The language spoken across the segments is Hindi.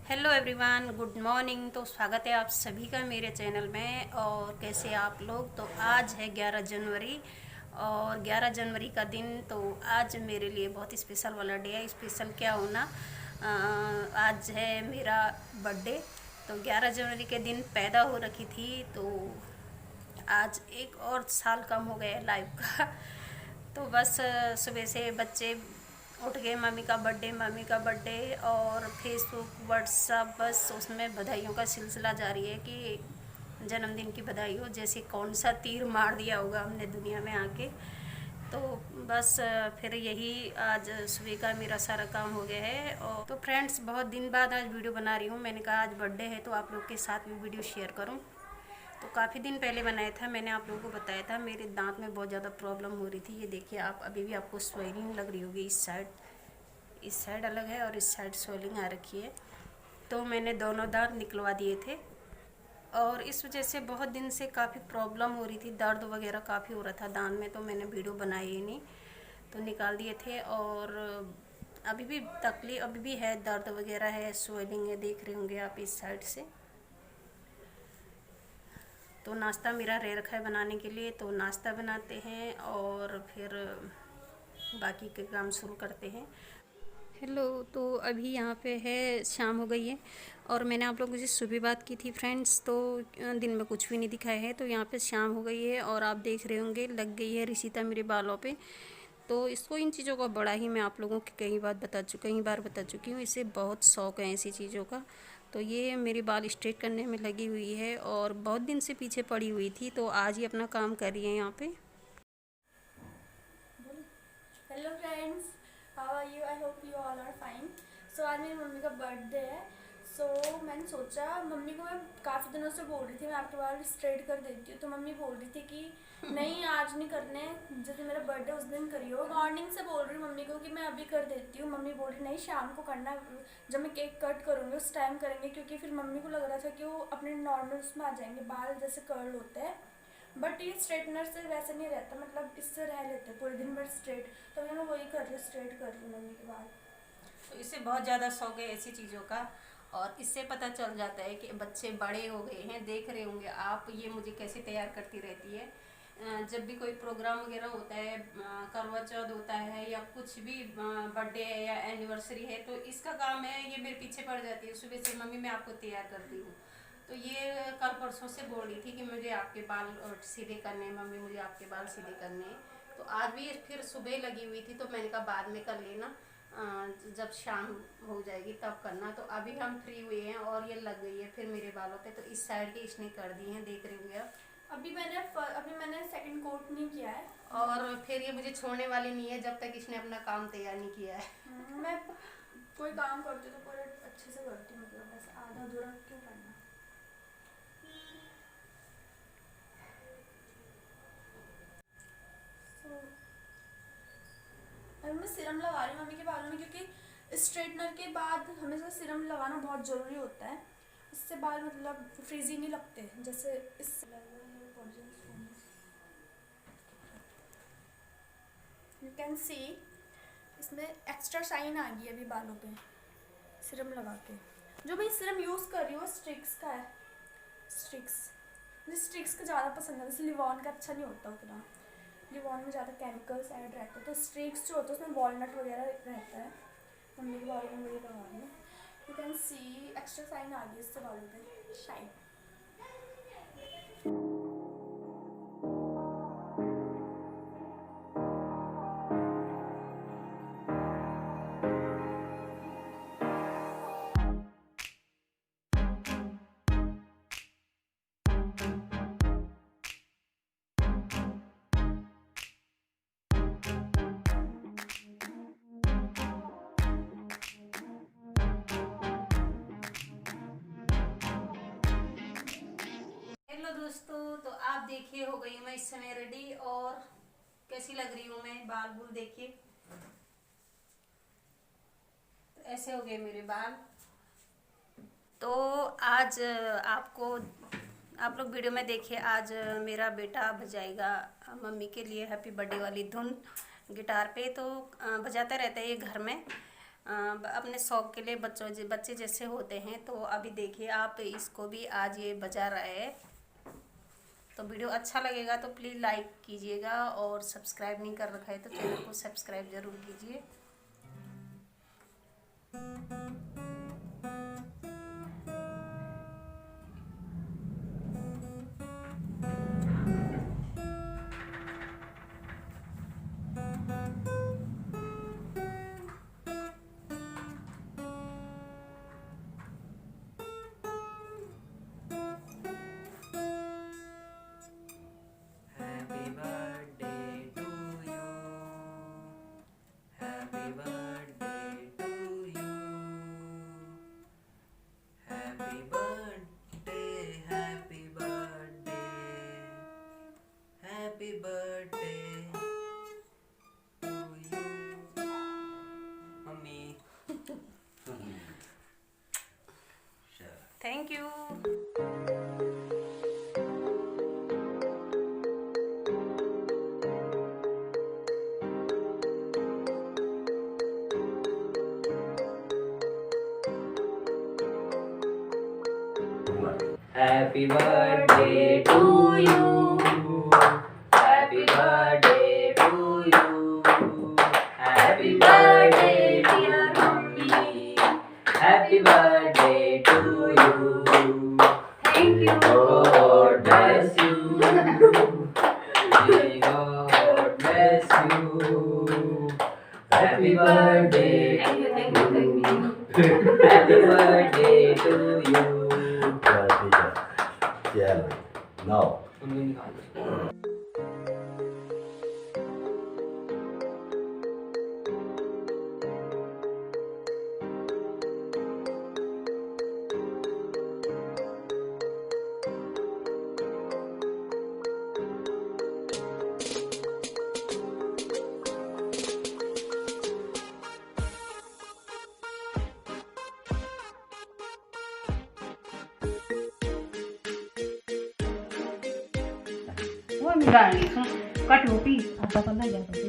Hello everyone, good morning. तो स्वागत है आप सभी का मेरे चैनल में। और कैसे आप लोग। तो आज है 11 जनवरी और 11 जनवरी का दिन तो आज मेरे लिए बहुत स्पेशल वाला डे है। स्पेशल क्या होना, आज है मेरा बर्थडे। तो 11 जनवरी के दिन पैदा हो रखी थी, तो आज एक और साल कम हो गया लाइफ का। तो बस सुबह से बच्चे उठ गए, मम्मी का बर्थडे मम्मी का बर्थडे, और फेसबुक व्हाट्सअप बस उसमें बधाइयों का सिलसिला जारी है कि जन्मदिन की बधाई हो, जैसे कौन सा तीर मार दिया होगा हमने दुनिया में आके। तो बस फिर यही आज सुबह का मेरा सारा काम हो गया है। और तो फ्रेंड्स, बहुत दिन बाद आज वीडियो बना रही हूँ। मैंने कहा आज बर्थडे है तो आप लोग के साथ भी वीडियो शेयर करूँ। तो काफ़ी दिन पहले बनाया था, मैंने आप लोगों को बताया था मेरे दांत में बहुत ज़्यादा प्रॉब्लम हो रही थी। ये देखिए आप, अभी भी आपको स्वेलिंग लग रही होगी। इस साइड अलग है और इस साइड स्वेलिंग आ रखी है। तो मैंने दोनों दांत निकलवा दिए थे और इस वजह से बहुत दिन से काफ़ी प्रॉब्लम हो रही थी, दर्द वगैरह काफ़ी हो रहा था दांत में। तो मैंने वीडियो बनाई ही नहीं, तो निकाल दिए थे। और अभी भी तकलीफ अभी भी है, दर्द वगैरह है, स्वेलिंग है, देख रहे होंगे आप इस साइड से। तो नाश्ता मेरा रह रखा है बनाने के लिए, तो नाश्ता बनाते हैं और फिर बाकी के काम शुरू करते हैं। हेलो, तो अभी यहाँ पे है, शाम हो गई है और मैंने आप लोगों से सुबह बात की थी फ्रेंड्स। तो दिन में कुछ भी नहीं दिखाया है, तो यहाँ पे शाम हो गई है और आप देख रहे होंगे लग गई है रिशिता मेरे बालों पे। तो इसको इन चीज़ों का बड़ा ही मैं आप लोगों को कई बार बता चुकी हूँ। इसे बहुत शौक़ है ऐसी चीज़ों का। तो ये मेरे बाल स्ट्रेट करने में लगी हुई है और बहुत दिन से पीछे पड़ी हुई थी, तो आज ही अपना काम कर रही है यहाँ पे। Hello friends, how are you? I hope you all are fine. So आज मेरी मम्मी का बर्थडे है। मैंने सोचा, मम्मी को मैं काफ़ी दिनों से बोल रही थी मैं आपके बाल स्ट्रेट कर देती हूँ, तो मम्मी बोल रही थी कि नहीं आज नहीं करने, जैसे मेरा बर्थडे उस दिन करियो। मॉर्निंग से बोल रही हूँ मम्मी को कि मैं अभी कर देती हूँ, मम्मी बोल रही नहीं शाम को करना, जब मैं केक कट करूँगी उस टाइम करेंगे, क्योंकि फिर मम्मी को लग रहा था कि वो अपने नॉर्मल उसमें आ जाएंगे, बाल जैसे कर्ल होते हैं। बट ये स्ट्रेटनर से वैसे नहीं रहता, मतलब इससे रह लेते पूरे दिन भर स्ट्रेट। तो मैं वही कर रही हूँ, स्ट्रेट कर रही हूँ मम्मी के बाल। तो इसे बहुत ज़्यादा शौक है ऐसी चीज़ों का। और इससे पता चल जाता है कि बच्चे बड़े हो गए हैं। देख रहे होंगे आप, ये मुझे कैसे तैयार करती रहती है। जब भी कोई प्रोग्राम वगैरह होता है, करवा चौथ होता है या कुछ भी बर्थडे है या एनिवर्सरी है, तो इसका काम है, ये मेरे पीछे पड़ जाती है सुबह से, मम्मी मैं आपको तैयार करती हूँ। तो ये कल परसों से बोल रही थी कि मुझे आपके बाल सीधे करने हैं मम्मी, मुझे आपके बाल सीधे करने हैं। तो आज भी फिर सुबह लगी हुई थी, तो मैंने कहा बाद में कर लेना, जब शाम हो जाएगी तब करना। तो अभी हम फ्री हुए हैं और ये लग गई है फिर मेरे बालों पे। तो इस साइड के इसने कर दी हैं, देख रहे होंगे आप। अभी मैंने सेकंड कोट नहीं किया है। और फिर ये मुझे छोड़ने वाली नहीं है जब तक इसने अपना काम तैयार नहीं किया है। मैं कोई काम करती हूँ तो पूरे अच्छे से करती हूँ, मतलब बस आधा अधूरा क्यों करना। So, अभी मैं सीरम लगा रही हूँ मम्मी के बालों में, क्योंकि स्ट्रेटनर के बाद हमेशा सीरम लगाना बहुत ज़रूरी होता है। इससे बाल मतलब फ्रीजी नहीं लगते, जैसे इस यू कैन सी इसमें एक्स्ट्रा शाइन आ गई है अभी बालों पे सिरम लगा के। जो मैं सिरम यूज़ कर रही हूँ स्ट्रिक्स का है। स्ट्रिक्स, मुझे स्ट्रिक्स का ज़्यादा पसंद है, जैसे लिवॉन का अच्छा नहीं होता उतना। लिवॉन में ज़्यादा केमिकल्स ऐड रहते हैं, तो स्ट्रिक्स जो होता है उसमें वॉलनट वगैरह रहता है। मम्मी के बालों में वही लगा रही हूँ। You can see extra shine आ गई इससे बालों पे, शाइन। हेलो दोस्तों, तो आप देखिए हो गई मैं इस समय रेडी। और कैसी लग रही हूँ मैं, बाल बुल देखिए। तो ऐसे हो गए मेरे बाल। तो आज आप लोग वीडियो में देखिए, आज मेरा बेटा बजाएगा मम्मी के लिए हैप्पी बर्थडे वाली धुन गिटार पे। तो बजाता रहता है ये घर में। अपने शौक के लिए बच्चे जैसे होते हैं। तो अभी देखिए आप इसको भी आज ये बजा रहा है। तो वीडियो अच्छा लगेगा तो प्लीज़ लाइक कीजिएगा, और सब्सक्राइब नहीं कर रखा है तो चैनल को सब्सक्राइब ज़रूर कीजिए। Happy birthday to you. Happy birthday to you. Happy birthday, happy birthday. Happy birthday to you. Mummy. Sure. Thank you. Happy birthday to you. Happy birthday to you. Happy birthday, dear Mummy. Happy birthday to you. Thank you. God bless you. May God bless you. Happy birthday. Thank you. Happy birthday to you. Yeah, no. Mummy निकाल दो। वो निकालनी कट रोटी आता करना जाता है।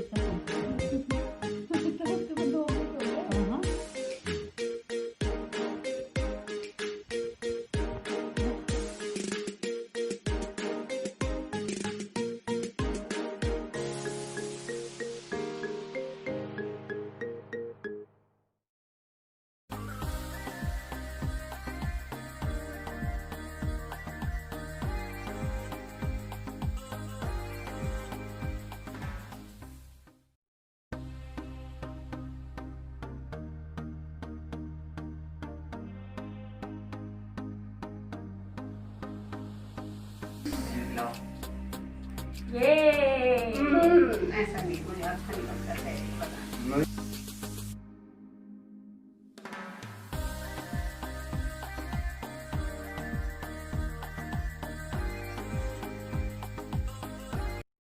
ये ऐसा नहीं, मुझे अच्छा नहीं लगता है पता।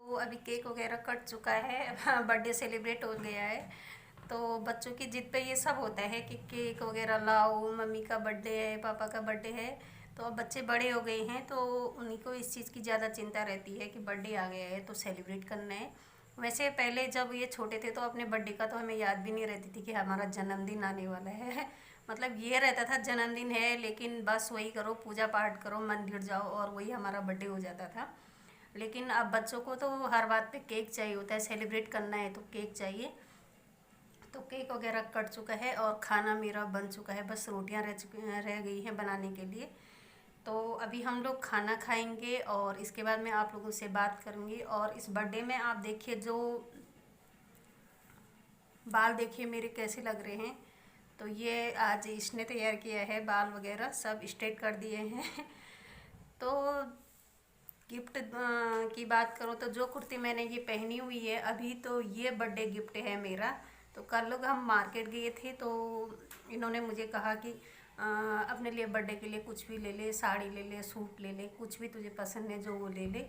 तो अभी केक वगैरह कट चुका है, बर्थडे सेलिब्रेट हो गया है। तो बच्चों की जिद पे ये सब होता है कि केक वगैरह लाओ, मम्मी का बर्थडे है, पापा का बर्थडे है। तो अब बच्चे बड़े हो गए हैं तो उन्हीं को इस चीज़ की ज़्यादा चिंता रहती है कि बर्थडे आ गया है तो सेलिब्रेट करना है। वैसे पहले जब ये छोटे थे तो अपने बर्थडे का तो हमें याद भी नहीं रहती थी कि हमारा जन्मदिन आने वाला है। मतलब ये रहता था जन्मदिन है, लेकिन बस वही करो, पूजा पाठ करो, मंदिर जाओ और वही हमारा बर्थडे हो जाता था। लेकिन अब बच्चों को तो हर बात पे केक चाहिए होता है, सेलिब्रेट करना है तो केक चाहिए। तो केक वगैरह कट चुका है और खाना मेरा बन चुका है, बस रोटियां रह गई हैं बनाने के लिए। तो अभी हम लोग खाना खाएंगे और इसके बाद मैं आप लोगों से बात करूंगी। और इस बर्थडे में आप देखिए जो बाल देखिए मेरे कैसे लग रहे हैं। तो ये आज इसने तैयार किया है, बाल वगैरह सब स्ट्रेट कर दिए हैं। तो गिफ्ट की बात करो तो जो कुर्ती मैंने ये पहनी हुई है अभी, तो ये बर्थडे गिफ्ट है मेरा। तो कल लोग हम मार्केट गए थे तो इन्होंने मुझे कहा कि अपने लिए बर्थडे के लिए कुछ भी ले ले, साड़ी ले ले, सूट ले ले, कुछ भी तुझे पसंद है जो वो ले ले।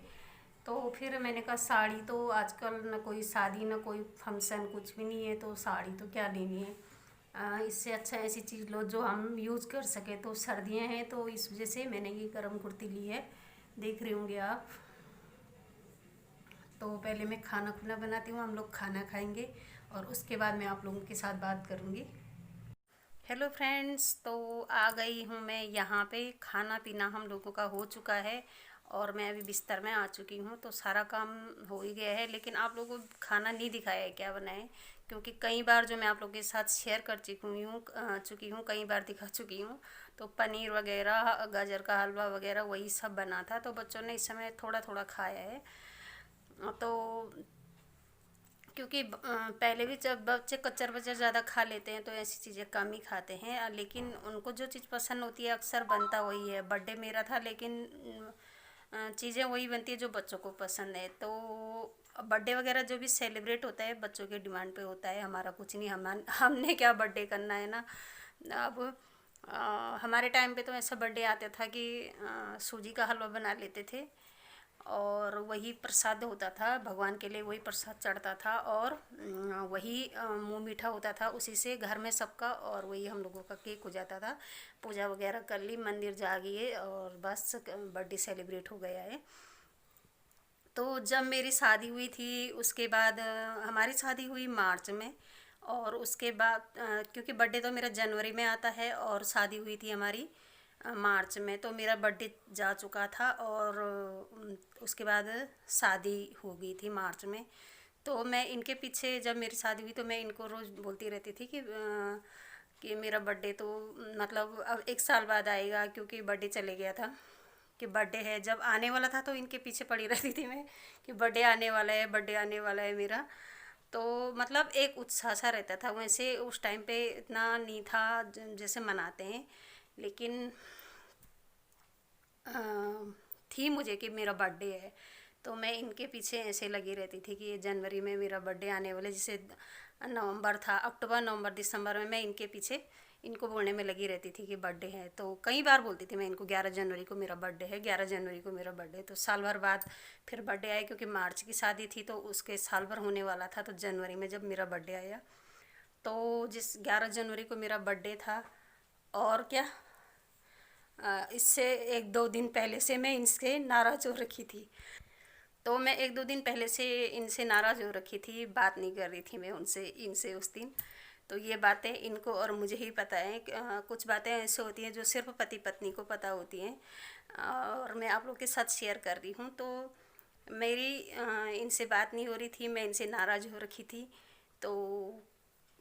तो फिर मैंने कहा साड़ी तो आजकल न कोई शादी न कोई फंक्शन कुछ भी नहीं है, तो साड़ी तो क्या लेनी है। इससे अच्छा ऐसी चीज़ लो जो हम यूज़ कर सके। तो सर्दियाँ हैं तो इस वजह से मैंने ये गर्म कुर्ती ली है, देख रहे होंगे आप। तो पहले मैं खाना खुना बनाती हूँ, हम लोग खाना खाएंगे और उसके बाद मैं आप लोगों के साथ बात करूँगी। हेलो फ्रेंड्स, तो आ गई हूँ मैं यहाँ पे। खाना पीना हम लोगों का हो चुका है और मैं अभी बिस्तर में आ चुकी हूँ, तो सारा काम हो ही गया है। लेकिन आप लोगों को खाना नहीं दिखाया है क्या बनाए, क्योंकि कई बार जो मैं आप लोगों के साथ शेयर कर चुकी हूँ, कई बार दिखा चुकी हूँ। तो पनीर वगैरह, गाजर का हलवा वगैरह वही सब बना था, तो बच्चों ने इस समय थोड़ा थोड़ा खाया है। तो क्योंकि पहले भी जब बच्चे कच्चर बच्चर ज़्यादा खा लेते हैं तो ऐसी चीज़ें कम ही खाते हैं, लेकिन उनको जो चीज़ पसंद होती है अक्सर बनता वही है। बर्थडे मेरा था, लेकिन चीज़ें वही बनती है जो बच्चों को पसंद है। तो बर्थडे वगैरह जो भी सेलिब्रेट होता है बच्चों के डिमांड पे होता है, हमारा कुछ नहीं। हमने क्या बर्थडे करना है ना। अब हमारे टाइम पे तो ऐसा बर्थडे आता था कि सूजी का हलवा बना लेते थे और वही प्रसाद होता था, भगवान के लिए वही प्रसाद चढ़ता था। और वही मुंह मीठा होता था उसी से घर में सबका, और वही हम लोगों का केक हो जाता था। पूजा वगैरह कर ली, मंदिर जा गए और बस बर्थडे सेलिब्रेट हो गया है। तो जब मेरी शादी हुई थी उसके बाद, हमारी शादी हुई मार्च में, और उसके बाद क्योंकि बर्थडे तो मेरा जनवरी में आता है और शादी हुई थी हमारी मार्च में, तो मेरा बर्थडे जा चुका था और उसके बाद शादी हो गई थी मार्च में। तो मैं इनके पीछे, जब मेरी शादी हुई तो मैं इनको रोज़ बोलती रहती थी कि मेरा बर्थडे तो मतलब अब 1 साल बाद आएगा, क्योंकि बर्थडे चले गया था कि बर्थडे है। जब आने वाला था तो इनके पीछे पड़ी रहती थी मैं कि बर्थडे आने वाला है, बर्थडे आने वाला है मेरा। तो मतलब एक उत्साह सा रहता था। वैसे उस टाइम पे इतना नहीं था जैसे मनाते हैं, लेकिन थी मुझे कि मेरा बर्थडे है। तो मैं इनके पीछे ऐसे लगी रहती थी कि ये जनवरी में मेरा बर्थडे आने वाला है। जैसे नवंबर था, अक्टूबर नवंबर दिसंबर में मैं इनके पीछे इनको बोलने में लगी रहती थी कि बर्थडे है। तो कई बार बोलती थी मैं इनको 11 जनवरी को मेरा बर्थडे है, 11 जनवरी को मेरा बर्थडे है। तो साल भर बाद फिर बर्थडे आया, क्योंकि मार्च की शादी थी तो उसके साल भर होने वाला था। तो जनवरी में जब मेरा बर्थडे आया, तो जिस 11 जनवरी को मेरा बर्थडे था, और क्या, इससे 1-2 दिन पहले से मैं इनसे नाराज़ हो रखी थी। तो मैं 1-2 दिन पहले से इनसे नाराज़ हो रखी थी, बात नहीं कर रही थी मैं इनसे उस दिन। तो ये बातें इनको और मुझे ही पता है कि, कुछ बातें ऐसी होती हैं जो सिर्फ पति पत्नी को पता होती हैं, और मैं आप लोग के साथ शेयर कर रही हूँ। तो मेरी इनसे बात नहीं हो रही थी, मैं इनसे नाराज़ हो रखी थी। तो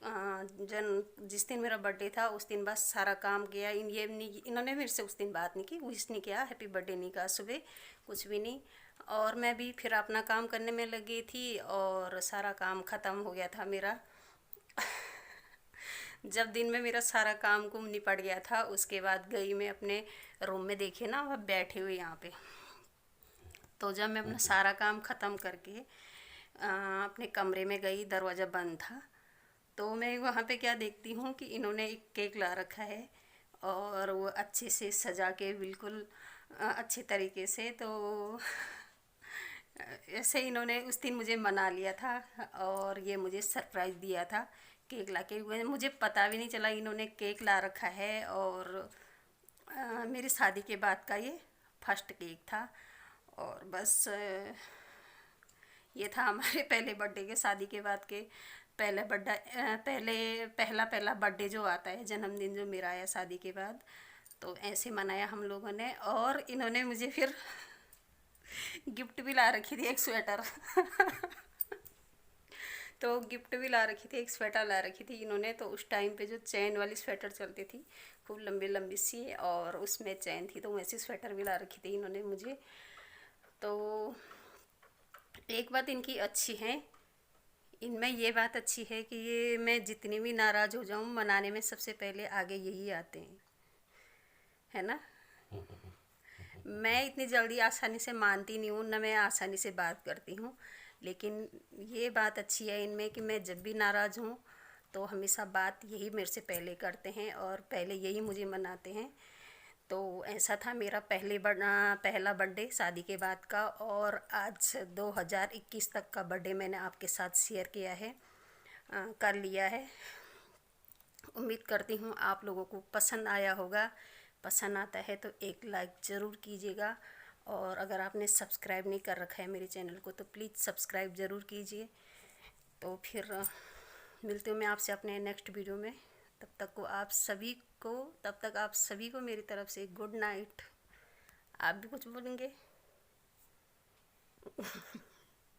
जिस दिन मेरा बर्थडे था उस दिन बस सारा काम किया। इन्होंने मेरे से उस दिन बात नहीं की, विश नहीं किया, हैप्पी बर्थडे नहीं कहा सुबह, कुछ भी नहीं। और मैं भी फिर अपना काम करने में लगी थी और सारा काम ख़त्म हो गया था मेरा। जब दिन में मेरा सारा काम कुम निपट गया था, उसके बाद गई मैं अपने रूम में, देखे ना वह बैठे हुए यहाँ पे। तो जब मैं अपना सारा काम ख़त्म करके अपने कमरे में गई, दरवाज़ा बंद था, तो मैं वहाँ पे क्या देखती हूँ कि इन्होंने एक केक ला रखा है और वो अच्छे से सजा के, बिल्कुल अच्छे तरीके से। तो ऐसे इन्होंने उस दिन मुझे मना लिया था और ये मुझे सरप्राइज़ दिया था केक ला के। मुझे पता भी नहीं चला इन्होंने केक ला रखा है। और मेरी शादी के बाद का ये फर्स्ट केक था। और बस ये था हमारे पहले बर्थडे के, शादी के बाद के पहला बर्थडे जो आता है, जन्मदिन जो मेरा आया शादी के बाद। तो ऐसे मनाया हम लोगों ने। और इन्होंने मुझे फिर गिफ्ट भी ला रखी थी, एक स्वेटर। तो गिफ्ट भी ला रखी थी, एक स्वेटर ला रखी थी इन्होंने। तो उस टाइम पे जो चैन वाली स्वेटर चलती थी, खूब लंबी लंबी सी, और उसमें चैन थी, तो वैसी स्वेटर भी ला रखी थी इन्होंने मुझे। तो एक बात इनकी अच्छी है, इनमें ये बात अच्छी है कि ये, मैं जितनी भी नाराज़ हो जाऊँ, मनाने में सबसे पहले आगे यही आते हैं, है ना। मैं इतनी जल्दी आसानी से मानती नहीं हूँ, ना मैं आसानी से बात करती हूँ। लेकिन ये बात अच्छी है इनमें कि मैं जब भी नाराज़ हूँ तो हमेशा बात यही मेरे से पहले करते हैं और पहले यही मुझे मनाते हैं। तो ऐसा था मेरा पहला बर्थडे शादी के बाद का। और आज 2021 तक का बर्थडे मैंने आपके साथ शेयर किया है, कर लिया है। उम्मीद करती हूँ आप लोगों को पसंद आया होगा। पसंद आता है तो एक लाइक ज़रूर कीजिएगा, और अगर आपने सब्सक्राइब नहीं कर रखा है मेरे चैनल को तो प्लीज़ सब्सक्राइब ज़रूर कीजिए। तो फिर मिलती हूँ मैं आपसे अपने नेक्स्ट वीडियो में। तब तक आप सभी को मेरी तरफ से गुड नाइट। आप भी कुछ बोलेंगे?